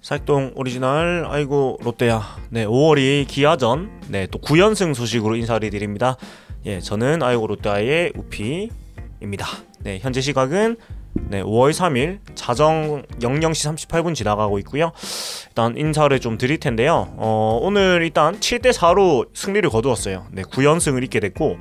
살동 오리지널 아이고 롯데야. 네, 5월이 기아전 또 9연승 소식으로 인사를 드립니다. 예, 저는 아이고 롯데아의 우피입니다. 네, 현재 시각은 5월 3일 자정 00시 38분 지나가고 있고요. 일단 인사를 좀 드릴 텐데요. 오늘 일단 7대4로 승리를 거두었어요. 네, 9연승을 잇게 됐고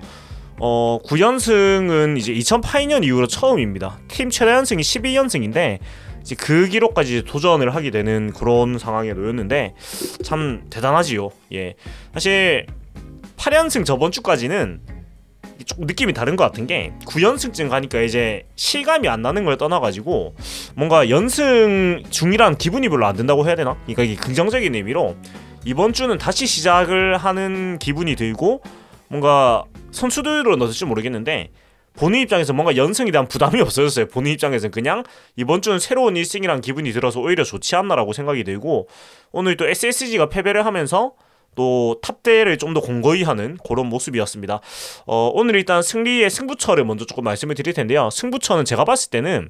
9연승은 이제 2008년 이후로 처음입니다. 팀 최다 연승이 12연승인데 이제 그 기록까지 도전을 하게 되는 그런 상황에 놓였는데 참 대단하지요. 예, 사실 8연승 저번 주까지는 조금 느낌이 다른 것 같은 게 9연승쯤 가니까 이제 실감이 안 나는 걸 떠나가지고 뭔가 연승 중이란 기분이 별로 안 든다고 해야 되나? 그러니까 이게 긍정적인 의미로 이번 주는 다시 시작을 하는 기분이 들고 뭔가 선수들은 어떨지 모르겠는데 본인 입장에서 뭔가 연승에 대한 부담이 없어졌어요. 본인 입장에서는 그냥 이번 주는 새로운 1승이란 기분이 들어서 오히려 좋지 않나라고 생각이 들고 오늘 또 SSG가 패배를 하면서 또 탑대를 좀 더 공고히 하는 그런 모습이었습니다. 오늘 일단 승리의 승부처를 먼저 조금 말씀을 드릴 텐데요. 승부처는 제가 봤을 때는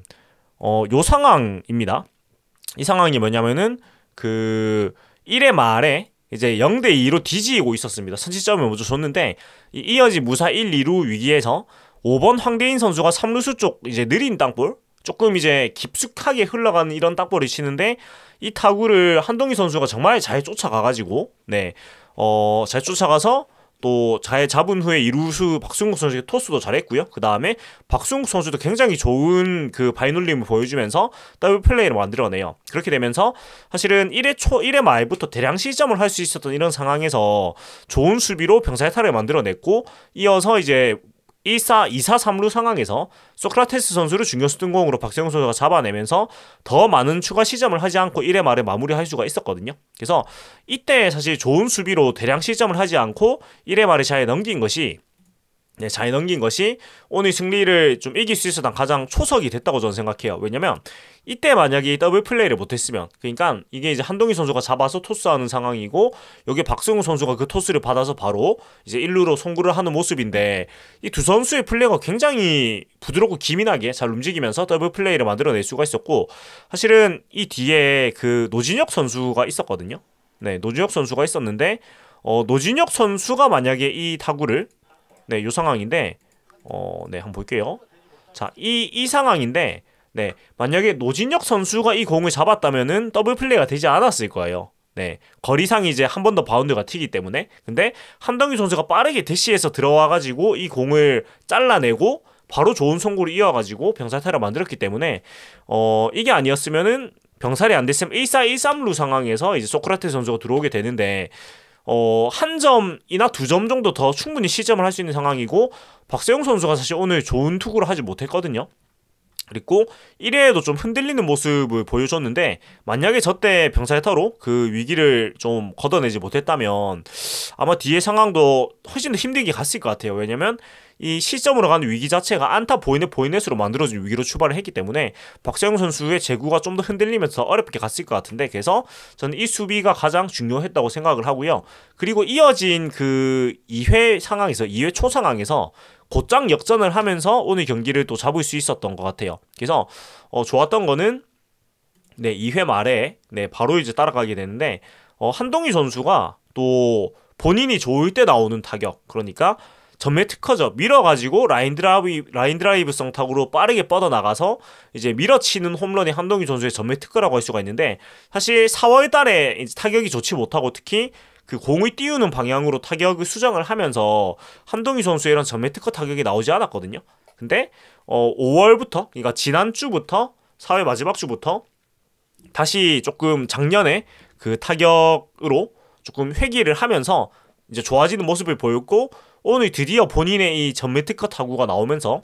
요 상황입니다. 이 상황이 뭐냐면은 그 1회 말에 이제 0대2로 뒤지고 있었습니다. 선취점을 먼저 줬는데 이어진 무사 1, 2루 위기에서 5번 황대인 선수가 3루수 쪽 이제 느린 땅볼 조금 이제 깊숙하게 흘러가는 이런 땅볼을 치는데 이 타구를 한동희 선수가 정말 잘 쫓아가가지고 잘 쫓아가서 또 잘 잡은 후에 이루수 박승국 선수의 토스도 잘했고요. 그 다음에 박승국 선수도 굉장히 좋은 그 발놀림을 보여주면서 더블 플레이를 만들어내요. 그렇게 되면서 사실은 1회 말부터 대량 실점을 할 수 있었던 이런 상황에서 좋은 수비로 병살타를 만들어냈고 이어서 이제 2사 3루 상황에서 소크라테스 선수를 중견수 뜬공으로 박세웅 선수가 잡아내면서 더 많은 추가 시점을 하지 않고 1회 말에 마무리할 수가 있었거든요. 그래서 이때 사실 좋은 수비로 대량 실점을 하지 않고 1회 말에 잘 넘긴 것이 오늘 승리를 좀 이길 수 있었던 가장 초석이 됐다고 저는 생각해요. 왜냐면 이때 만약에 더블 플레이를 못했으면 그러니까 이게 이제 한동희 선수가 잡아서 토스하는 상황이고 여기 박승우 선수가 그 토스를 받아서 바로 이제 1루로 송구를 하는 모습인데 이 두 선수의 플레이가 굉장히 부드럽고 기민하게 잘 움직이면서 더블 플레이를 만들어낼 수가 있었고 사실은 이 뒤에 그 노진혁 선수가 있었거든요. 네, 노진혁 선수가 있었는데 노진혁 선수가 만약에 이 타구를 요 상황인데 한번 볼게요. 자, 이 상황인데 만약에 노진혁 선수가 이 공을 잡았다면은 더블 플레이가 되지 않았을 거예요. 거리상이 이제 한 번 더 바운드가 튀기 때문에. 근데 한동희 선수가 빠르게 대시해서 들어와가지고 이 공을 잘라내고 바로 좋은 송구를 이어가지고 병살타를 만들었기 때문에 이게 아니었으면은 병살이 안 됐으면 1사 1삼루 상황에서 이제 소크라테스 선수가 들어오게 되는데 한 점이나 두 점 정도 더 충분히 시점을 할 수 있는 상황이고 박세웅 선수가 사실 오늘 좋은 투구를 하지 못했거든요. 그리고 1회에도 좀 흔들리는 모습을 보여줬는데 만약에 저때 병살타로 그 위기를 좀 걷어내지 못했다면 아마 뒤에 상황도 훨씬 더 힘들게 갔을 것 같아요. 왜냐면 이 시점으로 가는 위기 자체가 안타 보이넷으로 만들어진 위기로 출발을 했기 때문에 박세웅 선수의 제구가 좀 더 흔들리면서 어렵게 갔을 것 같은데 그래서 저는 이 수비가 가장 중요했다고 생각을 하고요. 그리고 이어진 그 2회 초 상황에서 곧장 역전을 하면서 오늘 경기를 또 잡을 수 있었던 것 같아요. 그래서 좋았던 거는 2회 말에 바로 이제 따라가게 되는데 한동희 선수가 또 본인이 좋을 때 나오는 타격 그러니까 전매 특허죠. 밀어가지고 라인 드라이브성 타구로 빠르게 뻗어나가서 이제 밀어치는 홈런이 한동희 선수의 전매 특허라고 할 수가 있는데 사실 4월 달에 타격이 좋지 못하고 특히 그 공을 띄우는 방향으로 타격을 수정을 하면서 한동희 선수의 이런 전매 특허 타격이 나오지 않았거든요. 근데 5월부터 그러니까 지난주부터 4월 마지막 주부터 다시 조금 작년에 그 타격으로 조금 회귀를 하면서 이제 좋아지는 모습을 보였고 오늘 드디어 본인의 이 전매 특허 타구가 나오면서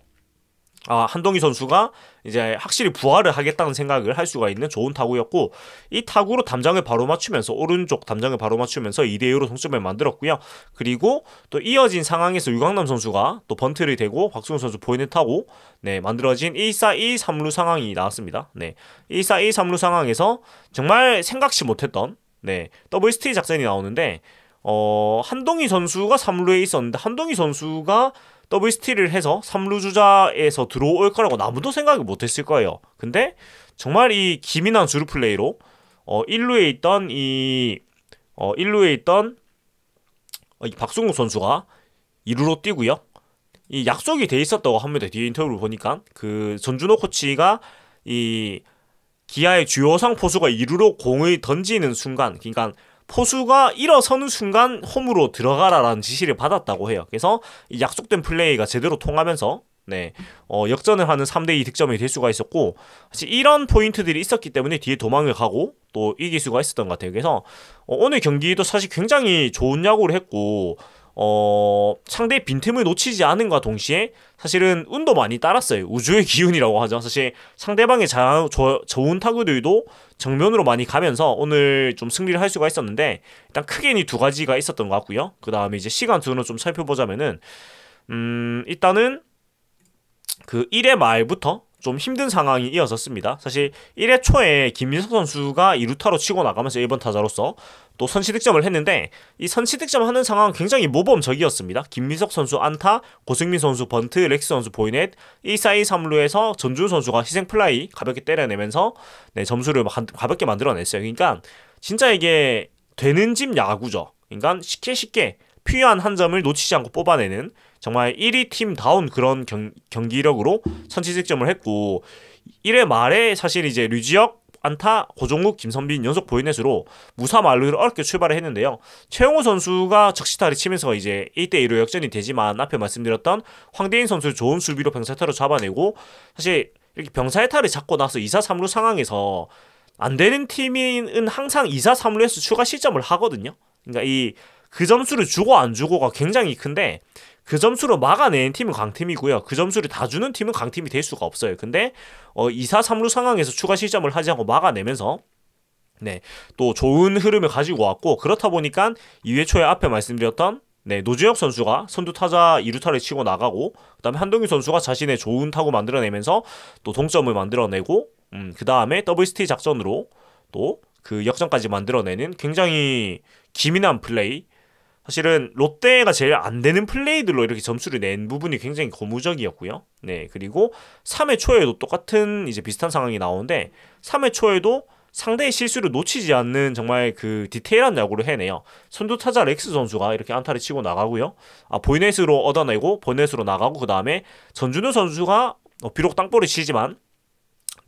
한동희 선수가 이제 확실히 부활을 하겠다는 생각을 할 수가 있는 좋은 타구였고 이 타구로 담장을 바로 맞추면서 오른쪽 담장을 바로 맞추면서 2대2로 동점을 만들었고요. 그리고 또 이어진 상황에서 유강남 선수가 또 번트를 대고 박승우 선수 포인트 타고 만들어진 1사 2, 3루 상황이 나왔습니다. 1사 2, 3루 상황에서 정말 생각지 못했던 더블 스틸 작전이 나오는데 한동희 선수가 3루에 있었는데 한동희 선수가 더블 스틸을 해서 3루 주자에서 들어올 거라고 아무도 생각을 못했을 거예요. 근데 정말 이 기민한 주루 플레이로 1루에 있던 이 박승욱 선수가 2루로 뛰고요. 이 약속이 돼 있었다고 합니다. 뒤에 인터뷰를 보니까 그 전준호 코치가 이 기아의 주요상 포수가 2루로 공을 던지는 순간, 그러니까 포수가 일어서는 순간 홈으로 들어가라라는 지시를 받았다고 해요. 그래서 이 약속된 플레이가 제대로 통하면서 역전을 하는 3대2 득점이 될 수가 있었고, 사실 이런 포인트들이 있었기 때문에 뒤에 도망을 가고 또 이길 수가 있었던 것 같아요. 그래서 오늘 경기도 사실 굉장히 좋은 야구를 했고, 상대의 빈틈을 놓치지 않은과 동시에 사실은 운도 많이 따랐어요. 우주의 기운이라고 하죠. 사실 상대방의 좋은 타구들도 정면으로 많이 가면서 오늘 좀 승리를 할 수가 있었는데, 일단 크게는 이 두 가지가 있었던 것 같고요. 그 다음에 이제 시간 순으로 좀 살펴보자면은 일단은 그 1회 말부터 좀 힘든 상황이 이어졌습니다. 사실 1회 초에 김민석 선수가 2루타로 치고 나가면서 1번 타자로서 또 선취득점을 했는데, 이 선취득점 하는 상황은 굉장히 모범적이었습니다. 김민석 선수 안타, 고승민 선수 번트, 렉스 선수 보이넷, 1, 4, 2, 3루에서 전준 선수가 희생플라이 가볍게 때려내면서 점수를 가볍게 만들어냈어요. 그러니까 진짜 이게 되는 집 야구죠. 그러니까 쉽게 필요한 한 점을 놓치지 않고 뽑아내는 정말 1위 팀다운 그런 경기력으로 선취득점을 했고, 1회 말에 사실 이제 류지혁 안타, 고종욱, 김선빈 연속 보이넷으로 무사 만루를 어렵게 출발을 했는데요. 최용호 선수가 적시타를 치면서 이제 1대1로 역전이 되지만, 앞에 말씀드렸던 황대인 선수를 좋은 수비로 병살타로 잡아내고, 사실 이렇게 병살타를 잡고 나서 2사 3루 상황에서 안 되는 팀은 항상 2사 3루에서 추가 실점을 하거든요. 그러니까 그 점수를 주고 안 주고가 굉장히 큰데, 그 점수를 막아내는 팀은 강팀이고요. 그 점수를 다 주는 팀은 강팀이 될 수가 없어요. 근데 2사 3루 상황에서 추가 실점을 하지 않고 막아내면서 또 좋은 흐름을 가지고 왔고, 그렇다 보니까 2회 초에 앞에 말씀드렸던 노주혁 선수가 선두 타자 2루타를 치고 나가고, 그 다음에 한동희 선수가 자신의 좋은 타구 만들어내면서 또 동점을 만들어내고, 그 다음에 더블 스틸 작전으로 또 그 역전까지 만들어내는 굉장히 기민한 플레이. 사실은 롯데가 제일 안 되는 플레이들로 이렇게 점수를 낸 부분이 굉장히 고무적이었고요. 그리고 3회 초에도 똑같은 이제 비슷한 상황이 나오는데, 3회 초에도 상대의 실수를 놓치지 않는 정말 그 디테일한 야구를 해내요. 선두 타자 렉스 선수가 이렇게 안타를 치고 나가고요. 보이넷으로 얻어내고 보이넷으로 나가고, 그 다음에 전준우 선수가 비록 땅볼을 치지만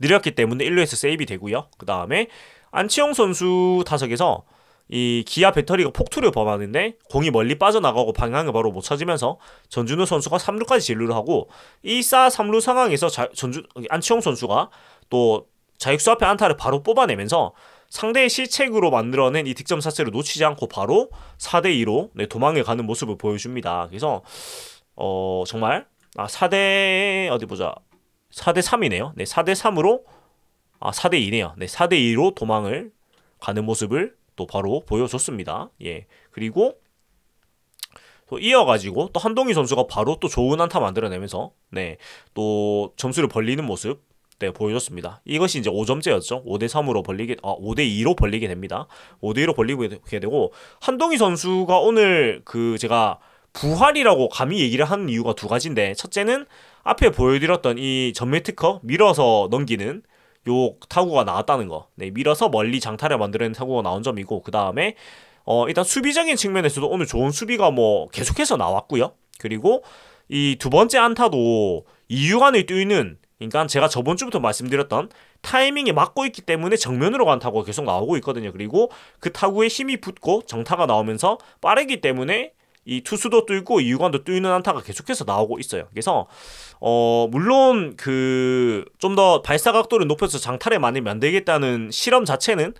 느렸기 때문에 1루에서 세이브 되고요. 그 다음에 안치홍 선수 타석에서 이 기아 배터리가 폭투를 범하는데 공이 멀리 빠져나가고 방향을 바로 못 찾으면서 전준우 선수가 3루까지 진루를 하고, 1사 3루 상황에서 안치홍 선수가 또 자익수 앞에 안타를 바로 뽑아내면서 상대의 실책으로 만들어낸 이 득점 사슬을 놓치지 않고 바로 4대2로 도망을 가는 모습을 보여줍니다. 그래서 정말 4대3이네요. 4대3으로 4대2네요. 4대2로 도망을 가는 모습을 또 바로 보여줬습니다. 그리고 또 이어가지고 또 한동희 선수가 바로 또 좋은 안타 만들어내면서 또 점수를 벌리는 모습 보여줬습니다. 이것이 이제 5점째였죠. 5대3으로 5대2로 벌리게 됩니다. 5대2로 벌리게 되고, 한동희 선수가 오늘 제가 부활이라고 감히 얘기를 하는 이유가 두 가지인데, 첫째는 앞에 보여드렸던 이 전매 특허 밀어서 넘기는 요 타구가 나왔다는 거, 밀어서 멀리 장타를 만들어내는 타구가 나온 점이고, 그 다음에 일단 수비적인 측면에서도 오늘 좋은 수비가 계속해서 나왔고요. 그리고 이 두 번째 안타도 이유간을 뛰는, 그러니까 제가 저번 주부터 말씀드렸던 타이밍에 맞고 있기 때문에 정면으로 간 타구가 계속 나오고 있거든요. 그리고 그 타구에 힘이 붙고 정타가 나오면서 빠르기 때문에 이 투수도 뚫고 이유간도 뚫는 안타가 계속해서 나오고 있어요. 그래서 물론 좀 더 발사 각도를 높여서 장타를 많이 만들겠다는 실험 자체는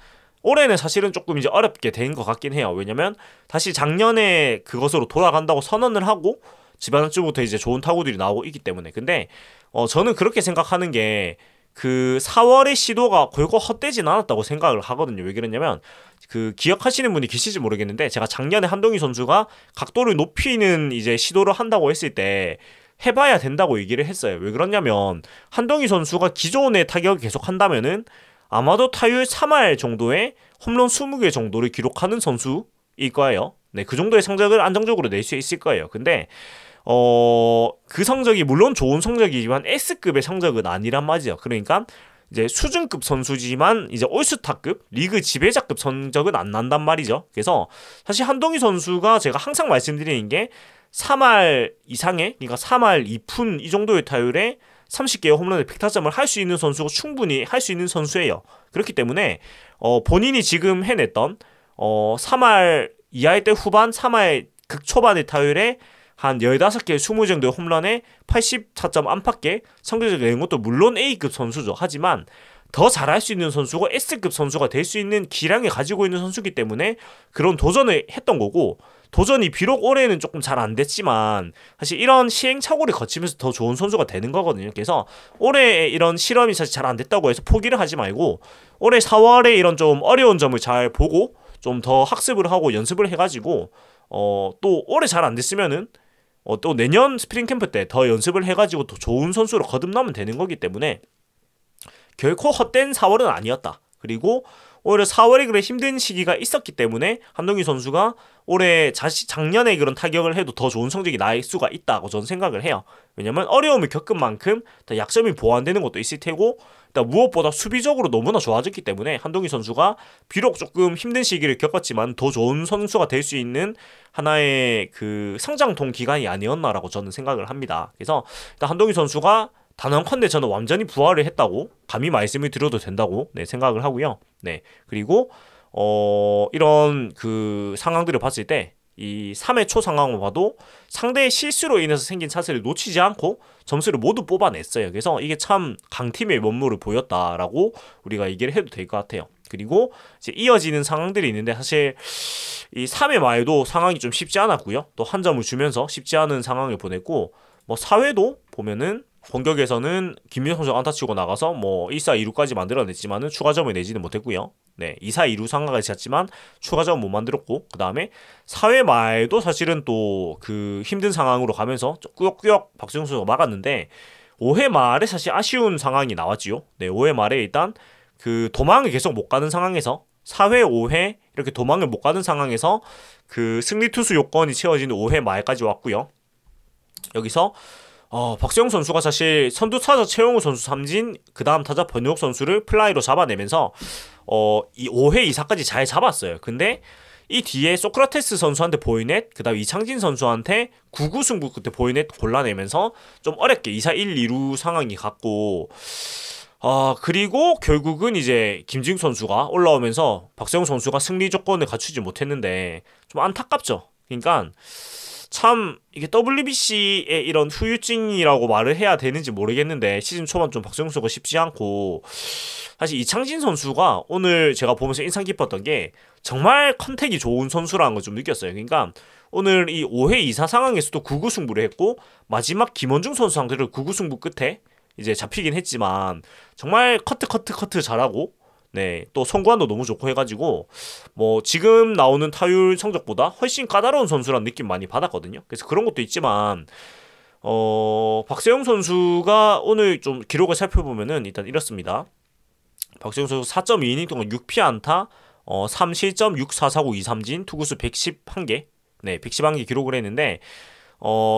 올해는 사실은 조금 이제 어렵게 된 것 같긴 해요. 왜냐면 다시 작년에 그것으로 돌아간다고 선언을 하고 지난주부터 이제 좋은 타구들이 나오고 있기 때문에. 근데 저는 그렇게 생각하는 게, 그 4월의 시도가 결코 헛되진 않았다고 생각을 하거든요. 왜 그러냐면 기억하시는 분이 계실지 모르겠는데, 제가 작년에 한동희 선수가 각도를 높이는 이제 시도를 한다고 했을 때 해봐야 된다고 얘기를 했어요. 왜 그러냐면 한동희 선수가 기존의 타격을 계속 한다면은 아마도 타율 3할 정도의 홈런 20개 정도를 기록하는 선수일 거예요. 그 정도의 성적을 안정적으로 낼 수 있을 거예요. 근데 그 성적이 물론 좋은 성적이지만 S급의 성적은 아니란 말이죠. 그러니까 이제 수준급 선수지만 이제 올스타급 리그 지배자급 성적은 안 난단 말이죠. 그래서 사실 한동희 선수가 제가 항상 말씀드리는 게 3할 이상의, 그러니까 3할 2푼 이 정도의 타율에 30개의 홈런에 100타점을 할 수 있는 선수가 충분히 할 수 있는 선수예요. 그렇기 때문에 본인이 지금 해냈던 3할 이하의 때 후반, 3할 극초반의 타율에 한 15개, 20 정도의 홈런에 84점 안팎의 성적을 내는 것도 물론 A급 선수죠. 하지만 더 잘할 수 있는 선수고 S급 선수가 될 수 있는 기량을 가지고 있는 선수이기 때문에 그런 도전을 했던 거고, 도전이 비록 올해는 조금 잘 안 됐지만 사실 이런 시행착오를 거치면서 더 좋은 선수가 되는 거거든요. 그래서 올해 이런 실험이 사실 잘 안 됐다고 해서 포기를 하지 말고 올해 4월에 이런 좀 어려운 점을 잘 보고 좀 더 학습을 하고 연습을 해가지고 또 올해 잘 안 됐으면은 또 내년 스프링 캠프 때 더 연습을 해가지고 더 좋은 선수로 거듭나면 되는 거기 때문에 결코 헛된 4월은 아니었다. 그리고 오히려 4월에 그래 힘든 시기가 있었기 때문에 한동희 선수가 올해 작년에 그런 타격을 해도 더 좋은 성적이 날 수가 있다고 저는 생각을 해요. 왜냐면 어려움을 겪은 만큼 더 약점이 보완되는 것도 있을 테고, 일단 무엇보다 수비적으로 너무나 좋아졌기 때문에 한동희 선수가 비록 조금 힘든 시기를 겪었지만 더 좋은 선수가 될 수 있는 하나의 그 성장통 기간이 아니었나라고 저는 생각을 합니다. 그래서 일단 한동희 선수가 단언컨대 저는 완전히 부활을 했다고 감히 말씀을 드려도 된다고 생각을 하고요. 네, 그리고 이런 그 상황들을 봤을 때 이 3회 초 상황을 봐도 상대의 실수로 인해서 생긴 차세를 놓치지 않고 점수를 모두 뽑아냈어요. 그래서 이게 참 강팀의 면모를 보였다라고 우리가 얘기를 해도 될 것 같아요. 그리고 이제 이어지는 상황들이 있는데 사실 이 3회 말도 상황이 좀 쉽지 않았고요. 또 한 점을 주면서 쉽지 않은 상황을 보냈고, 뭐 4회도 보면은 공격에서는 김민호 선수가 안타 치고 나가서 뭐 1사 2루까지 만들어냈지만은 추가점을 내지는 못했고요. 네, 2사 2루 상황을 잤지만 추가점 못 만들었고, 그 다음에 4회 말도 사실은 또 그 힘든 상황으로 가면서 꾸역꾸역 박수영 선수가 막았는데 5회 말에 사실 아쉬운 상황이 나왔지요. 네, 5회 말에 일단 그 도망을 계속 못 가는 상황에서 4회, 5회 이렇게 도망을 못 가는 상황에서 그 승리 투수 요건이 채워지는 5회 말까지 왔고요. 여기서 박수영 선수가 사실 선두 타자 최용우 선수 삼진, 그 다음 타자 변혁 선수를 플라이로 잡아내면서 이 5회 2사까지 잘 잡았어요. 근데 이 뒤에 소크라테스 선수한테 보이넷, 그 다음 이창진 선수한테 9구 승부 끝에 보이넷 골라내면서 좀 어렵게 2사 1, 2루 상황이 갔고, 그리고 결국은 이제 김진욱 선수가 올라오면서 박수영 선수가 승리 조건을 갖추지 못했는데 좀 안타깝죠. 그러니까 참 이게 WBC의 이런 후유증이라고 말을 해야 되는지 모르겠는데 시즌 초반 좀 박수영 선수가 쉽지 않고, 사실 이창진 선수가 오늘 제가 보면서 인상 깊었던 게 정말 컨택이 좋은 선수라는 걸 좀 느꼈어요. 그러니까 오늘 이 5회 2사 상황에서도 9구 승부를 했고, 마지막 김원중 선수 상대로 9구 승부 끝에 이제 잡히긴 했지만 정말 커트 잘하고, 네, 또 선구안도 너무 좋고 해가지고 뭐 지금 나오는 타율 성적보다 훨씬 까다로운 선수라는 느낌 많이 받았거든요. 그래서 그런 것도 있지만 박세영 선수가 오늘 좀 기록을 살펴보면은 일단 이렇습니다. 박세영 선수 4.2이닝 동안 6피안타, 3실점, 6사사구 2삼진, 투구수 111개, 네, 111개 기록을 했는데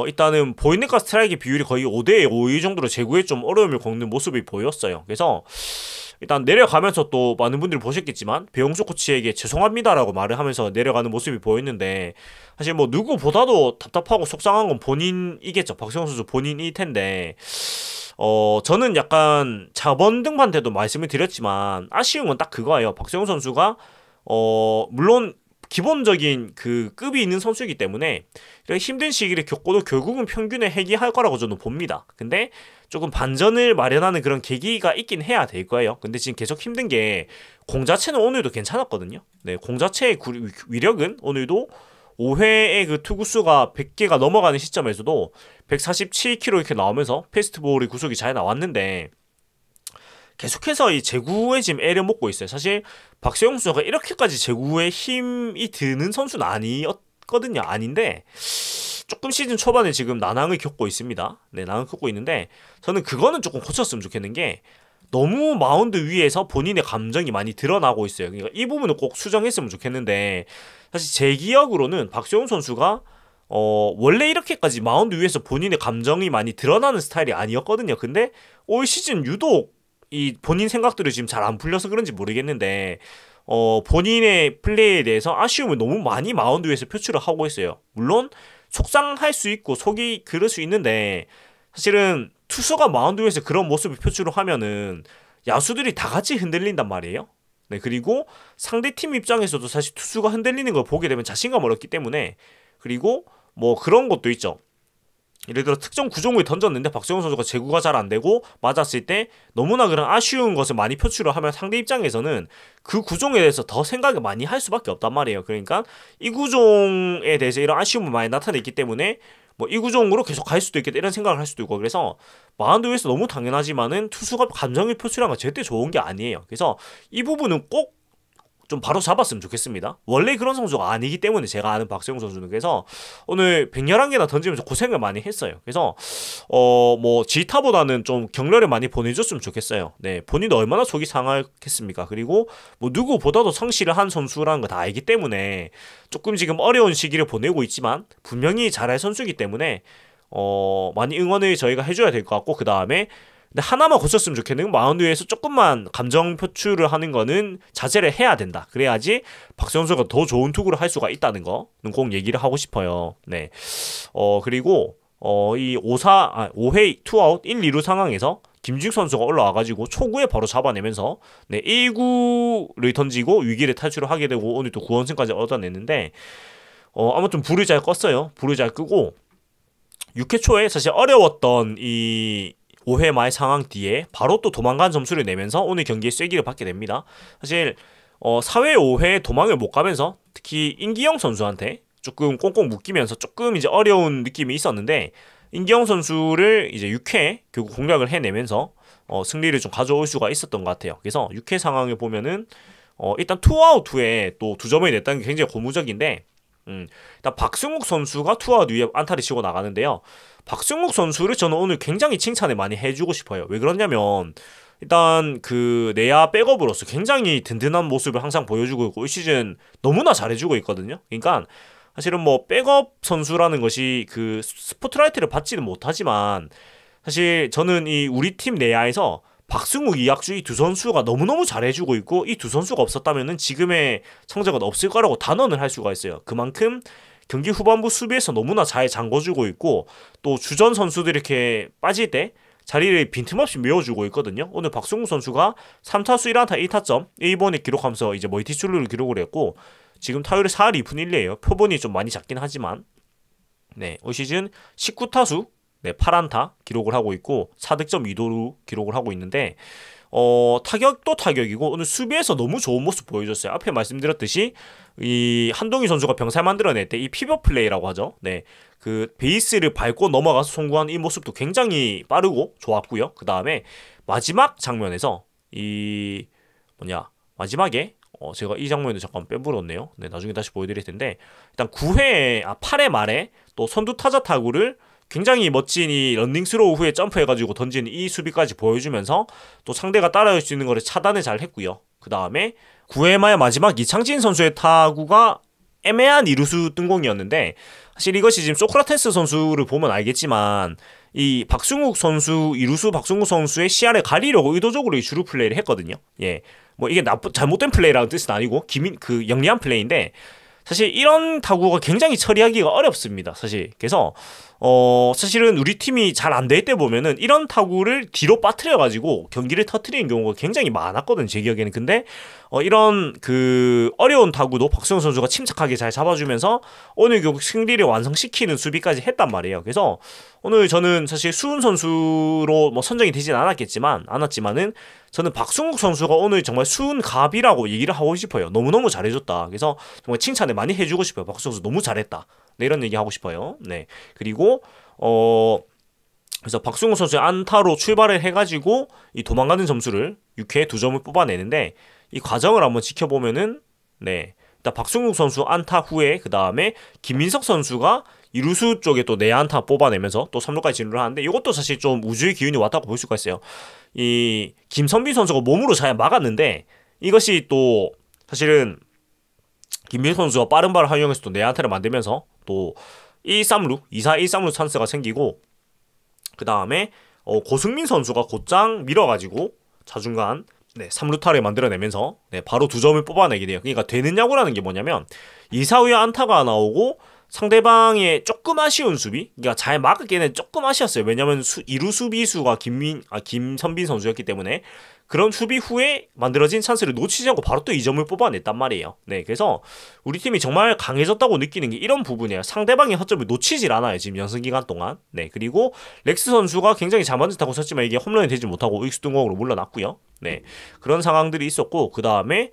일단은 보이넷과 스트라이크 비율이 거의 5대 5의 정도로 제구에 좀 어려움을 겪는 모습이 보였어요. 그래서 일단 내려가면서 또 많은 분들이 보셨겠지만 배용수 코치에게 죄송합니다라고 말을 하면서 내려가는 모습이 보였는데, 사실 뭐 누구보다도 답답하고 속상한 건 본인이겠죠. 박세영 선수 본인일 텐데 저는 약간 저번 등판 때도 말씀을 드렸지만 아쉬운 건 딱 그거예요. 박세영 선수가 물론 기본적인 그 급이 있는 선수이기 때문에 힘든 시기를 겪고도 결국은 평균에 회귀할 거라고 저는 봅니다. 근데 조금 반전을 마련하는 그런 계기가 있긴 해야 될 거예요. 근데 지금 계속 힘든 게 공 자체는 오늘도 괜찮았거든요. 네, 공 자체의 위력은 오늘도 5회의 그 투구수가 100개가 넘어가는 시점에서도 147km 이렇게 나오면서 패스트볼의 구속이 잘 나왔는데 계속해서 이 제구에 지금 애를 먹고 있어요. 사실 박세영 선수가 이렇게까지 제구에 힘이 드는 선수는 아니었거든요. 아닌데 조금 시즌 초반에 지금 난항을 겪고 있습니다. 네, 난항을 겪고 있는데 저는 그거는 조금 고쳤으면 좋겠는 게 너무 마운드 위에서 본인의 감정이 많이 드러나고 있어요. 그러니까 이 부분은 꼭 수정했으면 좋겠는데 사실 제 기억으로는 박세영 선수가 원래 이렇게까지 마운드 위에서 본인의 감정이 많이 드러나는 스타일이 아니었거든요. 근데 올 시즌 유독 이 본인 생각들이 지금 잘 안 풀려서 그런지 모르겠는데 본인의 플레이에 대해서 아쉬움을 너무 많이 마운드 위에서 표출을 하고 있어요. 물론 속상할 수 있고 속이 그럴 수 있는데 사실은 투수가 마운드 위에서 그런 모습을 표출을 하면은 야수들이 다 같이 흔들린단 말이에요. 네, 그리고 상대팀 입장에서도 사실 투수가 흔들리는 걸 보게 되면 자신감을 얻기 때문에, 그리고 뭐 그런 것도 있죠. 예를 들어 특정 구종을 던졌는데 박수영 선수가 제구가 잘 안 되고 맞았을 때 너무나 그런 아쉬운 것을 많이 표출을 하면 상대 입장에서는 그 구종에 대해서 더 생각을 많이 할 수밖에 없단 말이에요. 그러니까 이 구종에 대해서 이런 아쉬움을 많이 나타냈기 때문에 뭐 이 구종으로 계속 갈 수도 있겠다 이런 생각을 할 수도 있고, 그래서 마운드 위에서 너무 당연하지만은 투수가 감정을 표출한 건 절대 좋은 게 아니에요. 그래서 이 부분은 꼭 좀 바로 잡았으면 좋겠습니다. 원래 그런 선수가 아니기 때문에 제가 아는 박세웅 선수는. 그래서 오늘 111개나 던지면서 고생을 많이 했어요. 그래서 뭐 지타보다는 좀 격려를 많이 보내줬으면 좋겠어요. 네, 본인도 얼마나 속이 상하겠습니까. 그리고 뭐 누구보다도 성실을 한 선수라는 거 다 알기 때문에 조금 지금 어려운 시기를 보내고 있지만 분명히 잘할 선수이기 때문에 많이 응원을 저희가 해줘야 될 것 같고, 그 다음에 근데 하나만 고쳤으면 좋겠는 건 마운드 위에서 조금만 감정 표출을 하는 거는 자제를 해야 된다. 그래야지 박수영 선수가 더 좋은 투구를 할 수가 있다는 거는 꼭 얘기를 하고 싶어요. 네. 그리고 이 5회 투아웃 1, 2루 상황에서 김주익 선수가 올라와가지고 초구에 바로 잡아내면서 네, 1구를 던지고 위기를 탈출을 하게 되고 오늘 또 9원승까지 얻어냈는데 아무튼 불을 잘 껐어요. 불을 잘 끄고 6회 초에 사실 어려웠던 이 5회 말 상황 뒤에 바로 또 도망간 점수를 내면서 오늘 경기에 쐐기를 받게 됩니다. 사실 4회, 5회 도망을 못 가면서 특히 임기영 선수한테 조금 꽁꽁 묶이면서 조금 이제 어려운 느낌이 있었는데 임기영 선수를 이제 6회 결국 공략을 해내면서 승리를 좀 가져올 수가 있었던 것 같아요. 그래서 6회 상황을 보면은 일단 투아웃 후에 또 2점을 냈다는 게 굉장히 고무적인데 일단 박승욱 선수가 투아웃 위에 안타를 치고 나가는데요. 박승욱 선수를 저는 오늘 굉장히 칭찬을 많이 해주고 싶어요. 왜 그러냐면 일단 그 내야 백업으로서 굉장히 든든한 모습을 항상 보여주고 있고 이 시즌 너무나 잘해주고 있거든요. 그러니까 사실은 뭐 백업 선수라는 것이 그 스포트라이트를 받지는 못하지만 사실 저는 이 우리 팀 내야에서 박승욱, 이학주 이 두 선수가 너무너무 잘해주고 있고 이 두 선수가 없었다면 지금의 성적은 없을 거라고 단언을 할 수가 있어요. 그만큼 경기 후반부 수비에서 너무나 잘 잠궈주고 있고 또 주전 선수들이 이렇게 빠질 때 자리를 빈틈없이 메워주고 있거든요. 오늘 박승욱 선수가 3타수 1안타 1타점 1번에 기록하면서 이제 멀티출루를 기록을 했고 지금 타율이 4할 2푼 1리예요. 표본이 좀 많이 작긴 하지만 네, 올 시즌 19타수 네, 8안타 기록을 하고 있고 4득점 2도루 기록을 하고 있는데 타격도 타격이고 오늘 수비에서 너무 좋은 모습 보여줬어요. 앞에 말씀드렸듯이 이 한동희 선수가 병살 만들어낼 때 이 피벗 플레이라고 하죠. 네, 그 베이스를 밟고 넘어가서 송구하는 이 모습도 굉장히 빠르고 좋았고요. 그 다음에 마지막 장면에서 마지막에 제가 이 장면을 잠깐 빼버렸네요. 네, 나중에 다시 보여드릴 텐데 일단 8회 말에 또 선두 타자 타구를 굉장히 멋진 이 런닝스로우 후에 점프해가지고 던지는 이 수비까지 보여주면서 또 상대가 따라올 수 있는 거를 차단을 잘 했고요. 그 다음에 9회 말 마지막 이창진 선수의 타구가 애매한 이루수 뜬공이었는데 사실 이것이 지금 소크라테스 선수를 보면 알겠지만 이 박승욱 선수 이루수 박승욱 선수의 시야를 가리려고 의도적으로 이 주루 플레이를 했거든요. 예, 뭐 이게 잘못된 플레이라는 뜻은 아니고 영리한 플레이인데 사실 이런 타구가 굉장히 처리하기가 어렵습니다. 사실 그래서 사실은 우리 팀이 잘 안 될 때 보면은 이런 타구를 뒤로 빠뜨려가지고 경기를 터뜨리는 경우가 굉장히 많았거든요. 제 기억에는. 근데 이런 그 어려운 타구도 박수영 선수가 침착하게 잘 잡아주면서 오늘 결국 승리를 완성시키는 수비까지 했단 말이에요. 그래서 오늘 저는 사실 수훈 선수로 뭐 선정이 되진 않았지만은 저는 박승욱 선수가 오늘 정말 수훈 갑이라고 얘기를 하고 싶어요. 너무너무 잘해줬다. 그래서 정말 칭찬을 많이 해주고 싶어요. 박승욱 선수 너무 잘했다. 네, 이런 얘기 하고 싶어요. 네, 그리고 그래서 박승욱 선수의 안타로 출발을 해가지고 이 도망가는 점수를 6회에 2점을 뽑아내는데 이 과정을 한번 지켜보면은 네, 일단 박승욱 선수 안타 후에 그 다음에 김민석 선수가 이루수 쪽에 또 내안타 뽑아내면서 또 3루까지 진루를 하는데 이것도 사실 좀 우주의 기운이 왔다고 볼 수가 있어요. 이 김선빈 선수가 몸으로 잘 막았는데 이것이 또 사실은 김민석 선수가 빠른 발을 활용해서 또 내안타를 만들면서 또 1-3루 2-4 1-3루 찬스가 생기고 그 다음에 고승민 선수가 곧장 밀어가지고 좌중간 3루타를 만들어내면서 바로 2점을 뽑아내게 돼요. 그러니까 되는 야구라는 게 뭐냐면 2사후에 안타가 나오고 상대방의 조금 아쉬운 수비, 그러니까 잘 막기에는 조금 아쉬웠어요. 왜냐면 2루 수비수가 김선빈 선수였기 때문에 그런 수비 후에 만들어진 찬스를 놓치지 않고 바로 또 2점을 뽑아냈단 말이에요. 그래서 우리 팀이 정말 강해졌다고 느끼는 게 이런 부분이에요. 상대방의 허점을 놓치질 않아요, 지금 연승 기간 동안. 그리고 렉스 선수가 굉장히 잘 맞았다고 쳤지만 이게 홈런이 되지 못하고 우익수등공으로 물러났고요. 그런 상황들이 있었고, 그 다음에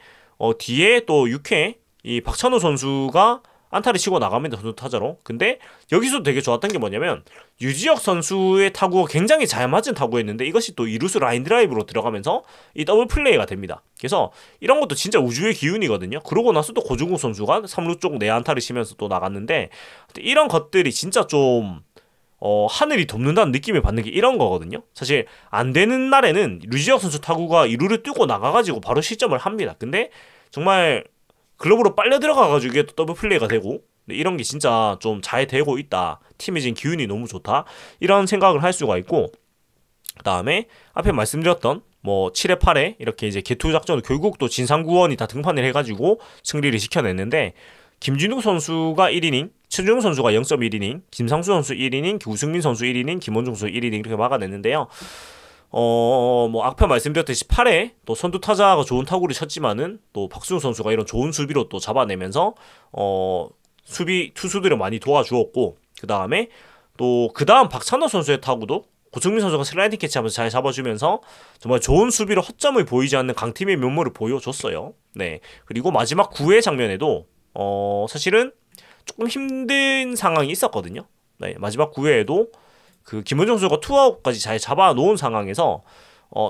뒤에 또 6회 이 박찬호 선수가 안타를 치고 나갑니다, 선두 타자로. 근데 여기서 되게 좋았던 게 뭐냐면 유지혁 선수의 타구가 굉장히 잘 맞은 타구였는데 이것이 또 이루스 라인 드라이브로 들어가면서 이 더블 플레이가 됩니다. 그래서 이런 것도 진짜 우주의 기운이거든요. 그러고 나서 또 고중국 선수가 3루 쪽 내안타를 치면서 또 나갔는데, 이런 것들이 진짜 좀 하늘이 돕는다는 느낌을 받는 게 이런 거거든요. 사실 안 되는 날에는 류지혁 선수 타구가 2루를 뚫고 나가가지고 바로 실점을 합니다. 근데 정말 글러브로 빨려 들어가가지고 이게 또 더블 플레이가 되고, 이런 게 진짜 좀 잘 되고 있다. 팀의 지금 기운이 너무 좋다. 이런 생각을 할 수가 있고, 그 다음에 앞에 말씀드렸던 뭐 7회 8회 이렇게 이제 개투 작전을 결국 또 진상구원이 다 등판을 해가지고 승리를 시켜냈는데, 김진욱 선수가 1이닝, 최준용 선수가 0.1이닝, 김상수 선수 1이닝, 우승민 선수 1이닝, 김원중 선수 1이닝 이렇게 막아냈는데요. 뭐 아까 말씀드렸듯이 8회 또 선두 타자가 좋은 타구를 쳤지만은 또 박수용 선수가 이런 좋은 수비로 또 잡아내면서 수비 투수들을 많이 도와주었고, 그 다음에 또 그 다음 박찬호 선수의 타구도 고승민 선수가 슬라이딩 캐치하면서 잘 잡아주면서 정말 좋은 수비로 허점을 보이지 않는 강팀의 면모를 보여줬어요. 그리고 마지막 9회 장면에도 사실은 조금 힘든 상황이 있었거든요. 마지막 9회에도 그 김원중 선수가 투아웃까지 잘 잡아놓은 상황에서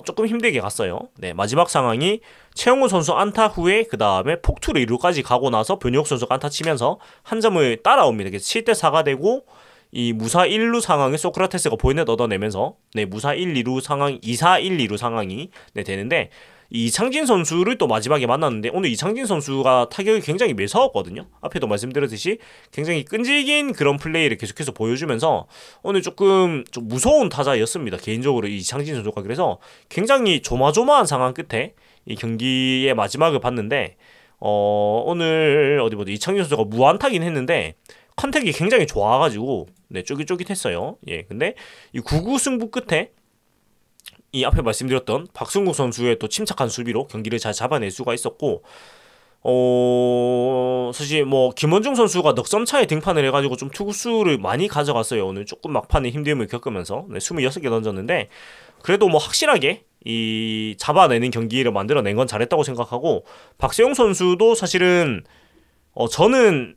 조금 힘들게 갔어요. 마지막 상황이 최영우 선수 안타 후에 그 다음에 폭투로 2루까지 가고 나서 변혁 선수가 안타 치면서 한 점을 따라옵니다. 그래서 7대4가 되고, 이 무사 1루 상황에 소크라테스가 본넷 얻어내면서 무사 1, 2루 상황, 2사 1, 2루 상황이 되는데, 이창진 선수를 또 마지막에 만났는데 오늘 이창진 선수가 타격이 굉장히 매서웠거든요. 앞에도 말씀드렸듯이 굉장히 끈질긴 그런 플레이를 계속해서 보여주면서 오늘 조금 좀 무서운 타자였습니다, 개인적으로 이창진 선수가. 그래서 굉장히 조마조마한 상황 끝에 이 경기의 마지막을 봤는데, 오늘 어디 보자, 이창진 선수가 무안타긴 했는데 컨택이 굉장히 좋아가지고 쫄깃쫄깃했어요. 근데 이 9구 승부 끝에 이 앞에 말씀드렸던 박승국 선수의 또 침착한 수비로 경기를 잘 잡아낼 수가 있었고, 사실 뭐 김원중 선수가 넉점차에 등판을 해가지고 좀 투구수를 많이 가져갔어요. 오늘 조금 막판에 힘듦을 겪으면서 26개 던졌는데, 그래도 뭐 확실하게 이 잡아내는 경기를 만들어낸 건 잘했다고 생각하고, 박세용 선수도 사실은 저는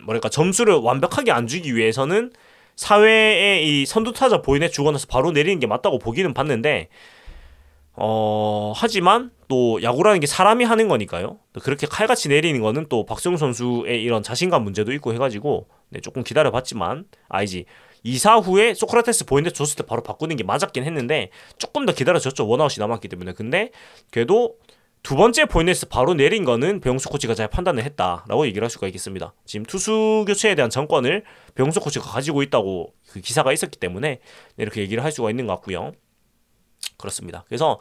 뭐랄까 점수를 완벽하게 안 주기 위해서는 4회에 이 선두타자 보이넷 주고 나서 바로 내리는 게 맞다고 보기는 봤는데, 하지만 또 야구라는 게 사람이 하는 거니까요. 그렇게 칼같이 내리는 거는 또 박수영 선수의 이런 자신감 문제도 있고 해가지고 조금 기다려봤지만, 아니지 2사 후에 소크라테스 보이넷 줬을 때 바로 바꾸는 게 맞았긴 했는데 조금 더 기다려줬죠. 원아웃이 남았기 때문에. 근데 그래도 두 번째 포인트에서 바로 내린 거는 배용수 코치가 잘 판단을 했다라고 얘기를 할 수가 있겠습니다. 지금 투수 교체에 대한 정권을 배용수 코치가 가지고 있다고 그 기사가 있었기 때문에 이렇게 얘기를 할 수가 있는 것 같고요. 그렇습니다. 그래서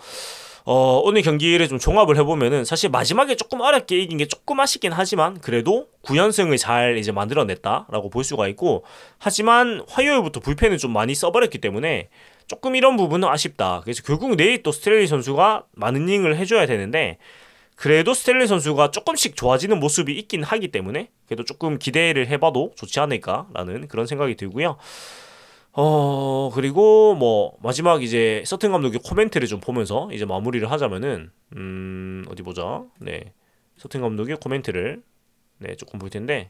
오늘 경기를 좀 종합을 해보면은 사실 마지막에 조금 어렵게 이긴 게 조금 아쉽긴 하지만 그래도 9연승을 잘 이제 만들어냈다라고 볼 수가 있고, 하지만 화요일부터 불펜을 좀 많이 써버렸기 때문에 조금 이런 부분은 아쉽다. 그래서 결국 내일 또 스트레일리 선수가 많은 이닝을 해줘야 되는데, 그래도 스트레일리 선수가 조금씩 좋아지는 모습이 있긴 하기 때문에 그래도 조금 기대를 해봐도 좋지 않을까라는 그런 생각이 들고요. 그리고 뭐 마지막 이제 서튼 감독의 코멘트를 좀 보면서 이제 마무리를 하자면은 어디 보자. 서튼 감독의 코멘트를 조금 볼 텐데,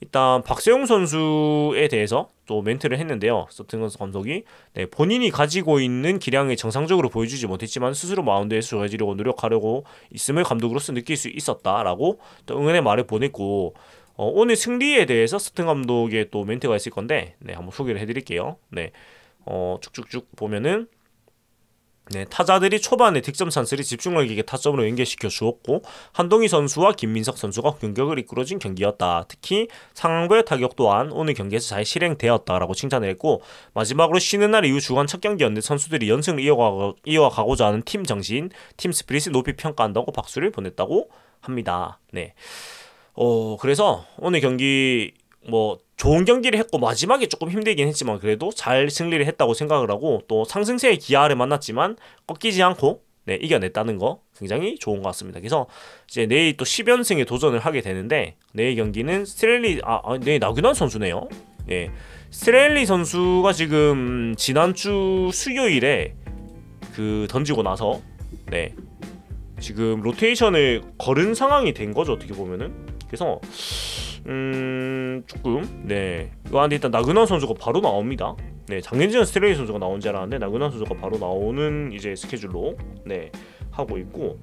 일단 박세용 선수에 대해서 또 멘트를 했는데요. 서튼 감독이 본인이 가지고 있는 기량을 정상적으로 보여주지 못했지만 스스로 마운드에서 좋아지려고 노력하려고 있음을 감독으로서 느낄 수 있었다라고 또 응원의 말을 보냈고, 오늘 승리에 대해서 서튼 감독의 또 멘트가 있을 건데 한번 소개를 해드릴게요. 쭉쭉쭉 보면은 네, 타자들이 초반에 득점 찬스를 집중력 있게 타점으로 연결시켜 주었고 한동희 선수와 김민석 선수가 공격을 이끌어준 경기였다. 특히 상황별 타격 또한 오늘 경기에서 잘 실행되었다라고 칭찬을 했고 마지막으로 쉬는 날 이후 주간 첫 경기였는데 선수들이 연승을 이어가고자 하는 팀 정신, 팀 스피릿을 높이 평가한다고 박수를 보냈다고 합니다. 네. 그래서 오늘 경기 뭐 좋은 경기를 했고 마지막에 조금 힘들긴 했지만 그래도 잘 승리를 했다고 생각을 하고 또 상승세의 기아를 만났지만 꺾이지 않고 네, 이겨냈다는 거 굉장히 좋은 것 같습니다. 그래서 이제 내일 또 10연승에 도전을 하게 되는데 내일 경기는 내일 나균환 선수네요. 네, 스트렐리 선수가 지금 지난주 수요일에 던지고 나서 네, 지금 로테이션을 걸은 상황이 된 거죠, 어떻게 보면은. 그래서 조금 네 이거 일단 나균환 선수가 바로 나옵니다. 네, 장현진 스트레이 선수가 나온 줄 알았는데 나균환 선수가 바로 나오는 이제 스케줄로 네 하고 있고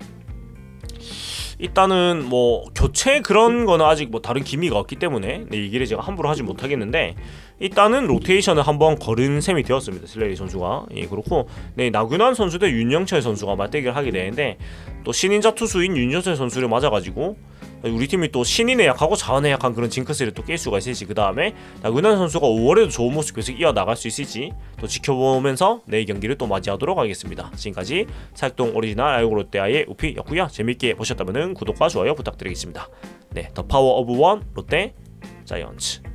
일단은 뭐 교체 그런 거는 아직 뭐 다른 기미가 없기 때문에 네, 이 길에 제가 함부로 하지 못하겠는데 일단은 로테이션을 한번 걸은 셈이 되었습니다. 슬레이 선수가. 예, 그렇고 네, 나균환 선수 대 윤영철 선수가 맞대결을 하게 되는데 또 신인자 투수인 윤영철 선수를 맞아가지고 우리 팀이 또 신인에 약하고 자원에 약한 그런 징크스를 또 깰 수가 있을지, 그 다음에 나균환 선수가 5월에도 좋은 모습 계속 이어나갈 수 있을지 또 지켜보면서 내일 경기를 또 맞이하도록 하겠습니다. 지금까지 사육동 오리지널 알고 롯데아의 우피였고요. 재밌게 보셨다면 구독과 좋아요 부탁드리겠습니다. 네, 더 파워 오브 원 롯데 자이언츠.